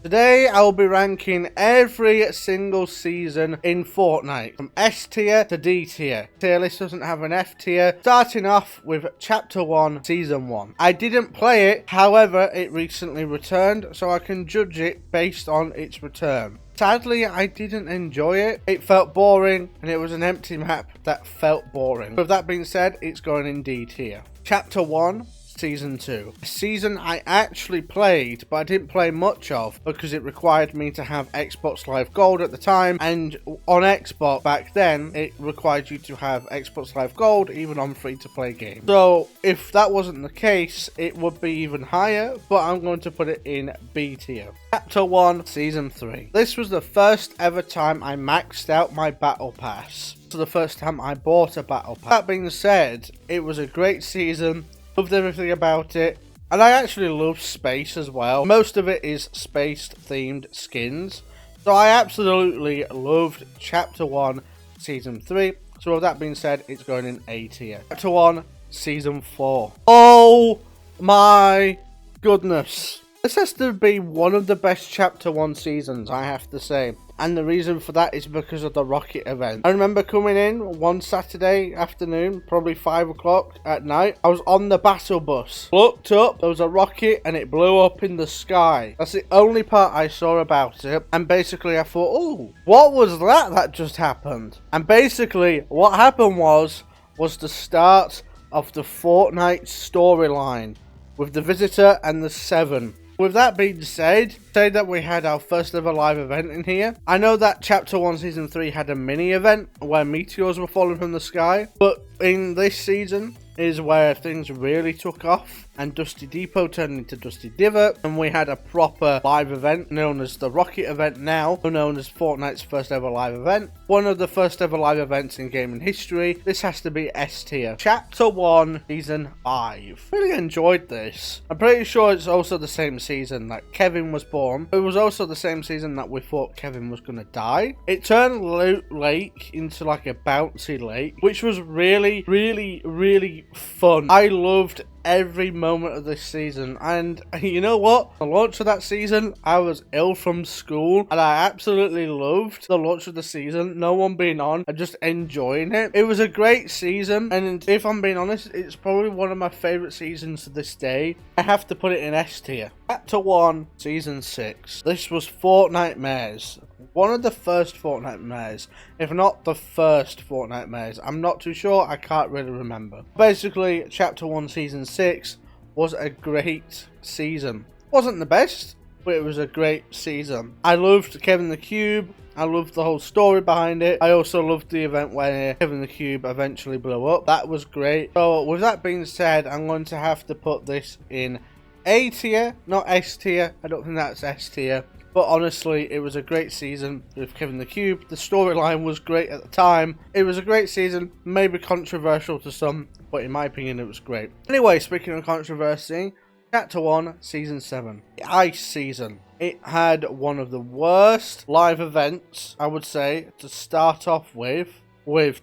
Today I will be ranking every single season in Fortnite, from S tier to D tier. Tier list doesn't have an F tier. Starting off with Chapter 1, Season 1. I didn't play it, however it recently returned, so I can judge it based on its return. Sadly, I didn't enjoy it. It felt boring, and it was an empty map that felt boring. With that being said, it's going in D tier. Chapter 1, Season 2. A season I actually played, but I didn't play much of because it required me to have Xbox Live Gold at the time, and on Xbox back then, it required you to have Xbox Live Gold even on free-to-play games. So if that wasn't the case, it would be even higher, but I'm going to put it in B tier. Chapter 1, Season 3. This was the first ever time I maxed out my Battle Pass. So the first time I bought a Battle Pass. That being said, it was a great season. Loved everything about it, and I actually love space as well. Most of it is space themed skins, so I absolutely loved Chapter 1 Season 3. So with that being said, it's going in A tier. Chapter 1 Season 4. Oh my goodness, this has to be one of the best Chapter 1 seasons, I have to say. And the reason for that is because of the rocket event. I remember coming in one Saturday afternoon, probably 5 o'clock at night. I was on the battle bus. Looked up, there was a rocket and it blew up in the sky. That's the only part I saw about it. And basically I thought, oh, what was that just happened? And basically what happened was the start of the Fortnite storyline with the Visitor and the Seven. With that being said, say that we had our first ever live event in here. I know that Chapter 1 Season 3 had a mini event where meteors were falling from the sky, but in this season is where things really took off and Dusty Depot turned into Dusty Divot, and we had a proper live event known as the Rocket event, now known as Fortnite's first ever live event. One of the first ever live events in gaming history. This has to be S tier. Chapter 1 Season 5. Really enjoyed this. I'm pretty sure it's also the same season that Kevin was born. It was also the same season that we thought Kevin was going to die. It turned Loot Lake into like a bouncy lake, which was really fun. I loved every moment of this season, and you know what, the launch of that season, I was ill from school and I absolutely loved the launch of the season, no one being on and just enjoying it. It was a great season, and if I'm being honest, it's probably one of my favorite seasons to this day. I have to put it in S tier. Chapter 1 Season 6. This was Fortnite Mares. One of the first Fortnite Mares, if not the first Fortnite Mares. I'm not too sure, I can't really remember. Basically, Chapter 1 Season 6 was a great season. Wasn't the best, but it was a great season. I loved Kevin the Cube. I loved the whole story behind it. I also loved the event where Kevin the Cube eventually blew up. That was great. So with that being said, I'm going to have to put this in A tier, not S tier. I don't think that's S tier. But honestly, it was a great season with Kevin the Cube. The storyline was great at the time. It was a great season, maybe controversial to some, but in my opinion, it was great. Anyway, speaking of controversy, Chapter 1, Season 7. The Ice Season. It had one of the worst live events, I would say, to start off with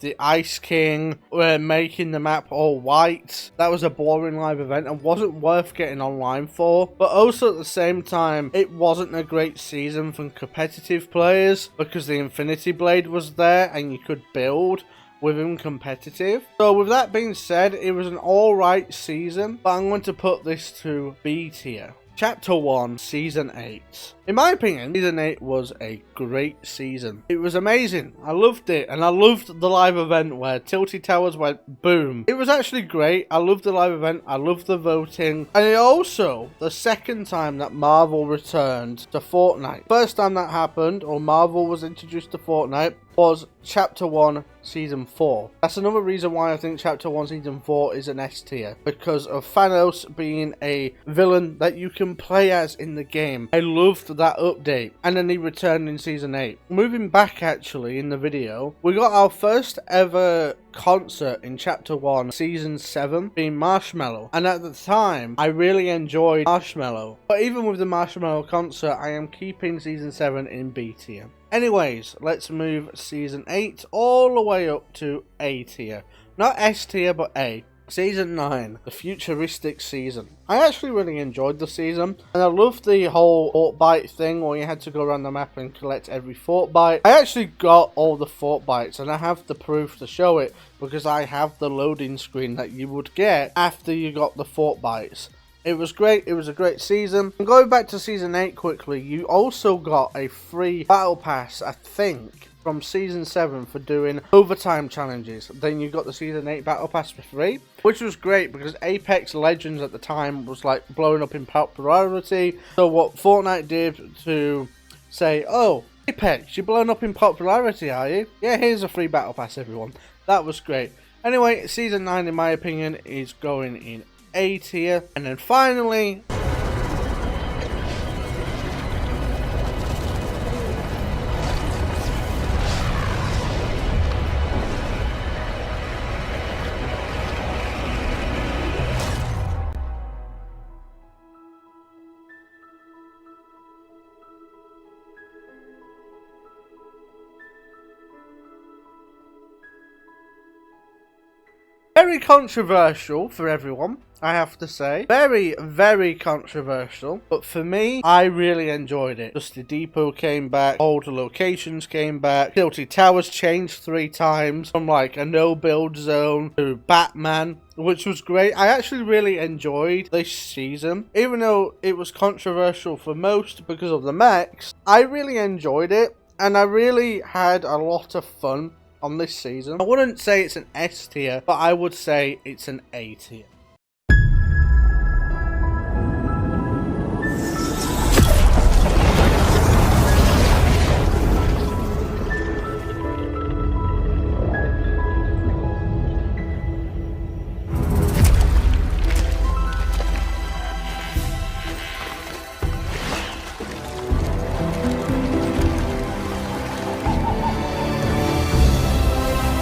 the Ice King making the map all white. That was a boring live event and wasn't worth getting online for. But also at the same time, it wasn't a great season for competitive players because the Infinity Blade was there and you could build with him competitive. So with that being said, it was an alright season, but I'm going to put this to B tier. Chapter 1, Season 8. In my opinion, Season 8 was a great season. It was amazing. I loved it, and I loved the live event where Tilty Towers went boom. It was actually great. I loved the live event. I loved the voting. And it also, the second time that Marvel returned to Fortnite. First time that happened, or Marvel was introduced to Fortnite, was Chapter 1, Season 4. That's another reason why I think Chapter 1, Season 4 is an S tier. Because of Thanos being a villain that you can play as in the game. I loved that update. And then he returned in Season 8. Moving back actually in the video, we got our first ever concert in Chapter 1, Season 7 being Marshmallow. And at the time, I really enjoyed Marshmallow. But even with the Marshmallow concert, I am keeping Season 7 in B tier. Anyways, let's move Season 8 all the way up to A tier. Not S tier, but A. Season 9, the futuristic season. I actually really enjoyed the season, and I loved the whole Fortnite thing where you had to go around the map and collect every Fortnite. I actually got all the Fortnites, and I have the proof to show it because I have the loading screen that you would get after you got the Fortnites. It was great. It was a great season. And going back to Season 8 quickly, you also got a free battle pass, I think, from Season 7 for doing overtime challenges. Then you got the Season 8 battle pass for free, which was great because Apex Legends at the time was like blowing up in popularity. So what Fortnite did to say, oh, Apex, you're blowing up in popularity, are you? Yeah, here's a free battle pass, everyone. That was great. Anyway, Season 9, in my opinion, is going in A tier. And then finally, very controversial for everyone, I have to say. Very, very controversial. But for me, I really enjoyed it. Dusty Depot came back. Older locations came back. Tilted Towers changed 3 times from like a no-build zone to Batman, which was great. I actually really enjoyed this season. Even though it was controversial for most because of the mechs, I really enjoyed it. And I really had a lot of fun on this season. I wouldn't say it's an S tier, but I would say it's an A tier.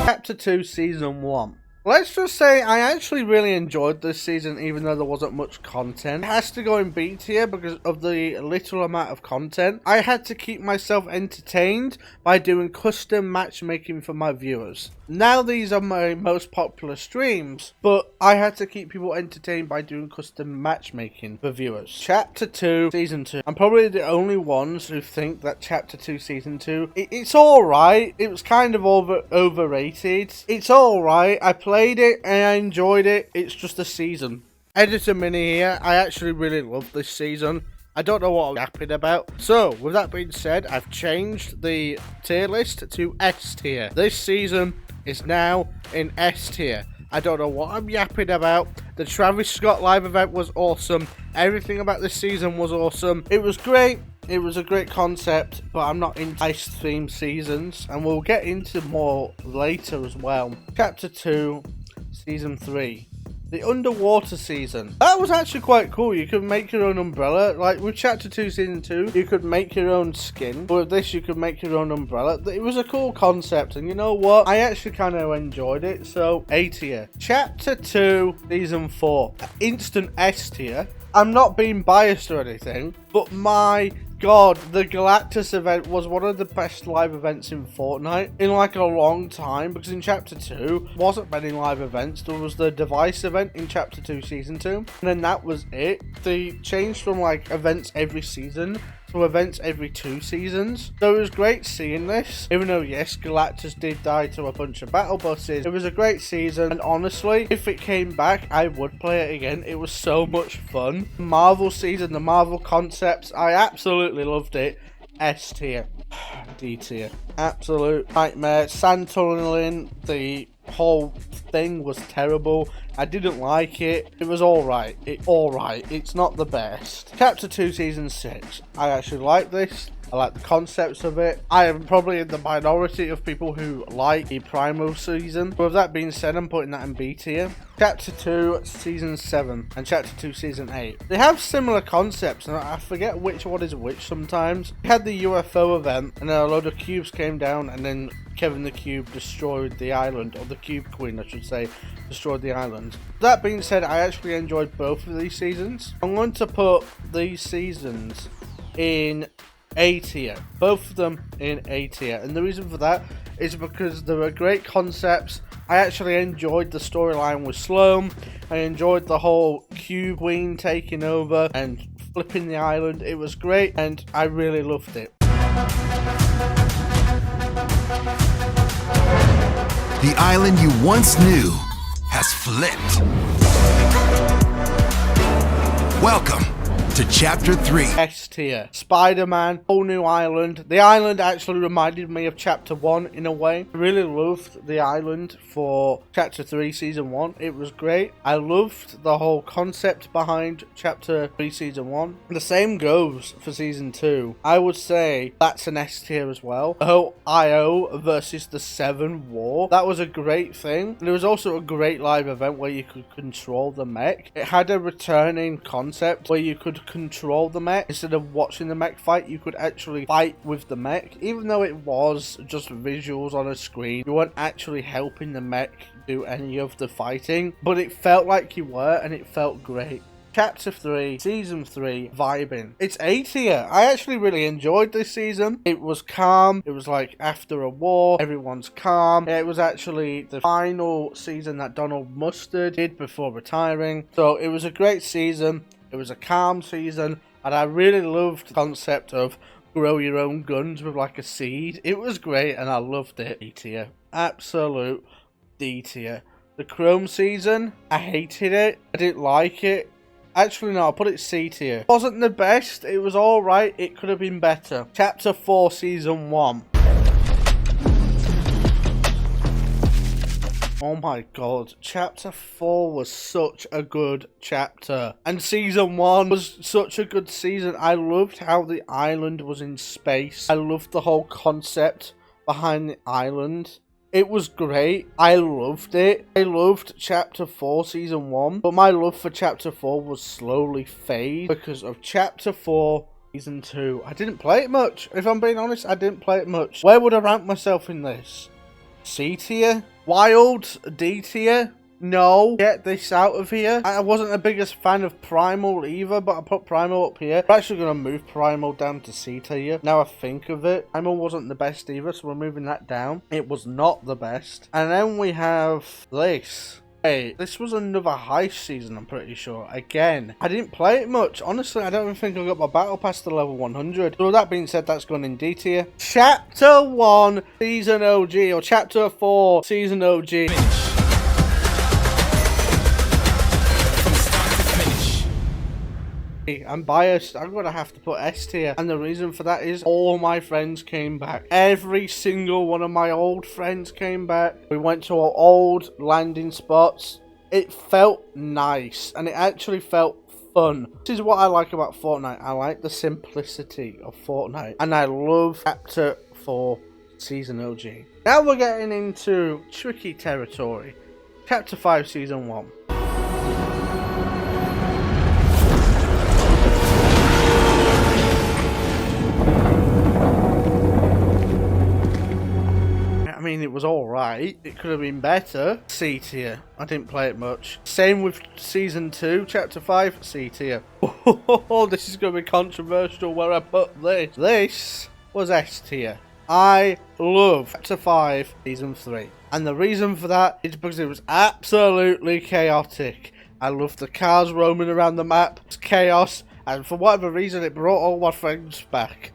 Chapter 2, Season 1. Let's just say I actually really enjoyed this season even though there wasn't much content. It has to go in B tier because of the little amount of content. I had to keep myself entertained by doing custom matchmaking for my viewers. Now these are my most popular streams, but I had to keep people entertained by doing custom matchmaking for viewers. Chapter 2, Season 2. I'm probably the only ones who think that Chapter 2, Season 2, it's alright. It was kind of overrated. It's alright. I played it and I enjoyed it. It's just a season. Editor Mini here. I actually really love this season. I don't know what I'm yapping about. So, with that being said, I've changed the tier list to S tier. This season is now in S tier. I don't know what I'm yapping about. The Travis Scott live event was awesome. Everything about this season was awesome. It was great. It was a great concept, but I'm not into ice-themed seasons, and we'll get into more later as well. Chapter 2, Season 3. The underwater season. That was actually quite cool. You could make your own umbrella. Like with Chapter 2 Season 2, you could make your own skin. But with this, you could make your own umbrella. It was a cool concept. And you know what? I actually kind of enjoyed it. So, A tier. Chapter 2 Season 4. Instant S tier. I'm not being biased or anything, but my God, the Galactus event was one of the best live events in Fortnite in like a long time, because in Chapter 2 wasn't many live events. There was the device event in Chapter 2 Season 2, and then that was it. They changed from like events every season to events every 2 seasons. So it was great seeing this, even though yes, Galactus did die to a bunch of battle buses. It was a great season, and honestly, if it came back, I would play it again. It was so much fun. The Marvel season, the Marvel concepts, I absolutely loved it. S tier. D tier. Absolute nightmare. Sand tunneling, the whole thing was terrible. I didn't like it. It was alright. It's not the best. Chapter 2 Season 6. I actually like this. I like the concepts of it. I am probably in the minority of people who like the Primal season. But with that being said, I'm putting that in B tier. Chapter 2 Season 7 and Chapter 2 Season 8. They have similar concepts, and I forget which one is which sometimes. We had the UFO event, and then a load of cubes came down, and then Kevin the Cube destroyed the island, or the Cube Queen, I should say, destroyed the island. That being said, I actually enjoyed both of these seasons. I'm going to put these seasons in A tier. Both of them in A tier. And the reason for that is because there were great concepts. I actually enjoyed the storyline with Sloan. I enjoyed the whole Cube Queen taking over and flipping the island. It was great and I really loved it. The island you once knew has flipped. Welcome to Chapter 3. S tier. Spider-Man, whole new island. The island actually reminded me of Chapter 1 in a way. I really loved the island for Chapter 3 Season 1. It was great. I loved the whole concept behind Chapter 3 Season 1. The same goes for Season 2. I would say that's an S tier as well. The whole IO versus the 7 war. That was a great thing. There was also a great live event where you could control the mech. It had a returning concept where you could control the mech. Instead of watching the mech fight, you could actually fight with the mech. Even though it was just visuals on a screen, you weren't actually helping the mech do any of the fighting, but it felt like you were, and it felt great. Chapter 3, Season 3, vibing. It's A tier. I actually really enjoyed this season. It was calm. It was like after a war, everyone's calm. It was actually the final season that Donald Mustard did before retiring. So it was a great season. It was a calm season, and I really loved the concept of grow your own guns with like a seed. It was great, and I loved it. D tier. Absolute D tier. The Chrome season, I hated it. I didn't like it. Actually, no, I'll put it C tier. It wasn't the best. It was alright. It could have been better. Chapter 4, Season 1. Oh my god, Chapter 4 was such a good chapter. And Season 1 was such a good season. I loved how the island was in space. I loved the whole concept behind the island. It was great. I loved it. I loved Chapter 4 Season 1. But my love for Chapter 4 was slowly fade because of Chapter 4 Season 2. I didn't play it much. If I'm being honest, I didn't play it much. Where would I rank myself in this? C tier? Wild? D tier? No. Get this out of here. I wasn't the biggest fan of Primal either, but I put Primal up here. We're actually going to move Primal down to C tier. Now I think of it, Primal wasn't the best either, so we're moving that down. It was not the best. And then we have this. Hey, this was another heist season, I'm pretty sure. Again, I didn't play it much. Honestly, I don't even think I got my battle pass to level 100. So with that being said, that's gone in D tier. Chapter 1, Season OG, or Chapter 4, Season OG. I'm biased. I'm gonna have to put S tier, and the reason for that is all my friends came back. Every single one of my old friends came back. We went to our old landing spots. It felt nice, and it actually felt fun. This is what I like about Fortnite. I like the simplicity of Fortnite, and I love Chapter 4 Season OG. Now we're getting into tricky territory. Chapter 5 Season 1. I mean, it was alright. It could have been better. C tier. I didn't play it much. Same with Season 2, Chapter 5, C tier. Oh, this is going to be controversial where I put this. This was S tier. I love Chapter 5, Season 3. And the reason for that is because it was absolutely chaotic. I loved the cars roaming around the map. It's chaos. And for whatever reason, it brought all my friends back.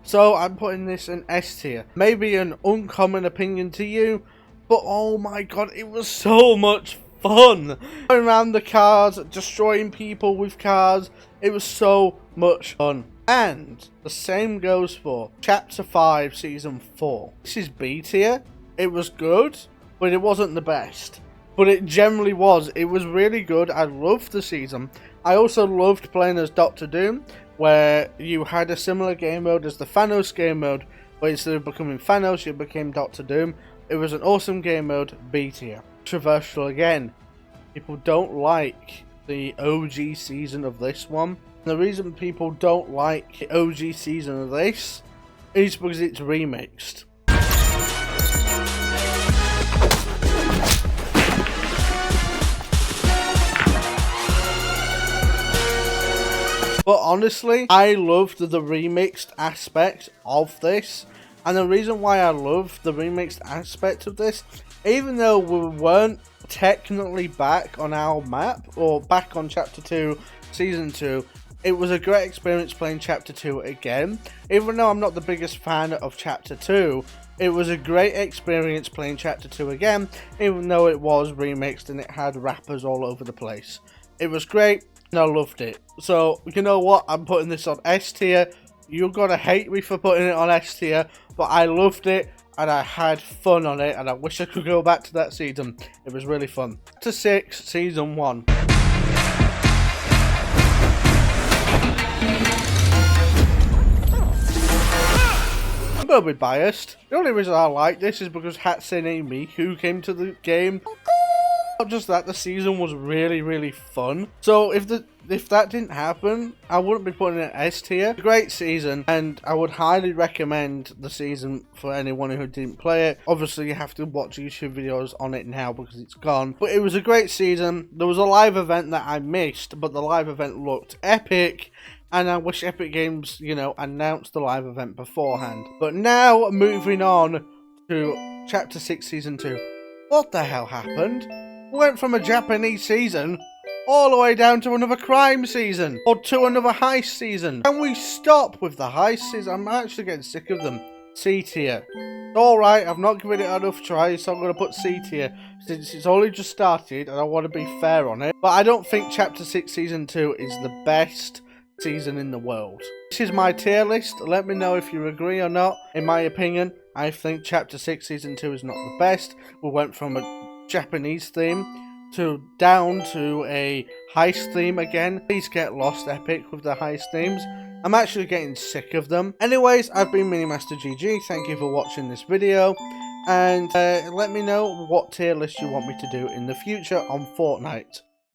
So I'm putting this in S tier. Maybe an uncommon opinion to you, but oh my god, it was so much fun. Going around the cars, destroying people with cars. It was so much fun. And the same goes for Chapter 5 Season 4. This is B tier. It was good, but it wasn't the best. But it generally was. It was really good. I loved the season. I also loved playing as Doctor Doom, where you had a similar game mode as the Thanos game mode, where instead of becoming Thanos, you became Doctor Doom. It was an awesome game mode, B tier. Controversial again. People don't like the OG season of this one. The reason people don't like the OG season of this is because it's remixed. But honestly, I loved the remixed aspect of this. And the reason why I love the remixed aspect of this Even though we weren't technically back on our map, or back on Chapter 2, Season 2, it was a great experience playing Chapter 2 again. Even though I'm not the biggest fan of Chapter 2, it was a great experience playing Chapter 2 again, even though it was remixed and it had rappers all over the place. It was great, and I loved it. So, you know what? I'm putting this on S tier. You're gonna hate me for putting it on S tier, but I loved it, and I had fun on it, and I wish I could go back to that season. It was really fun. Chapter 6, Season 1. I'm gonna be biased. The only reason I like this is because Hatsune Miku came to the game. Not just that, the season was really fun. So if that didn't happen, I wouldn't be putting it S tier. Great season, and I would highly recommend the season for anyone who didn't play it. Obviously, you have to watch YouTube videos on it now because it's gone. But it was a great season. There was a live event that I missed, but the live event looked epic. And I wish Epic Games, you know, announced the live event beforehand. But now, moving on to Chapter 6 Season 2. What the hell happened? We went from a Japanese season all the way down to another crime season. Or to another heist season. Can we stop with the heist season? I'm actually getting sick of them. C tier. Alright, I've not given it enough try, so I'm going to put C tier. Since it's only just started and I want to be fair on it. But I don't think Chapter 6 Season 2 is the best season in the world. This is my tier list. Let me know if you agree or not. In my opinion, I think Chapter 6 Season 2 is not the best. We went from a Japanese theme down to a heist theme again. Please get lost, Epic, with the heist themes. I'm actually getting sick of them. Anyways, I've been Minimaster GG. Thank you for watching this video. And let me know what tier list you want me to do in the future on Fortnite.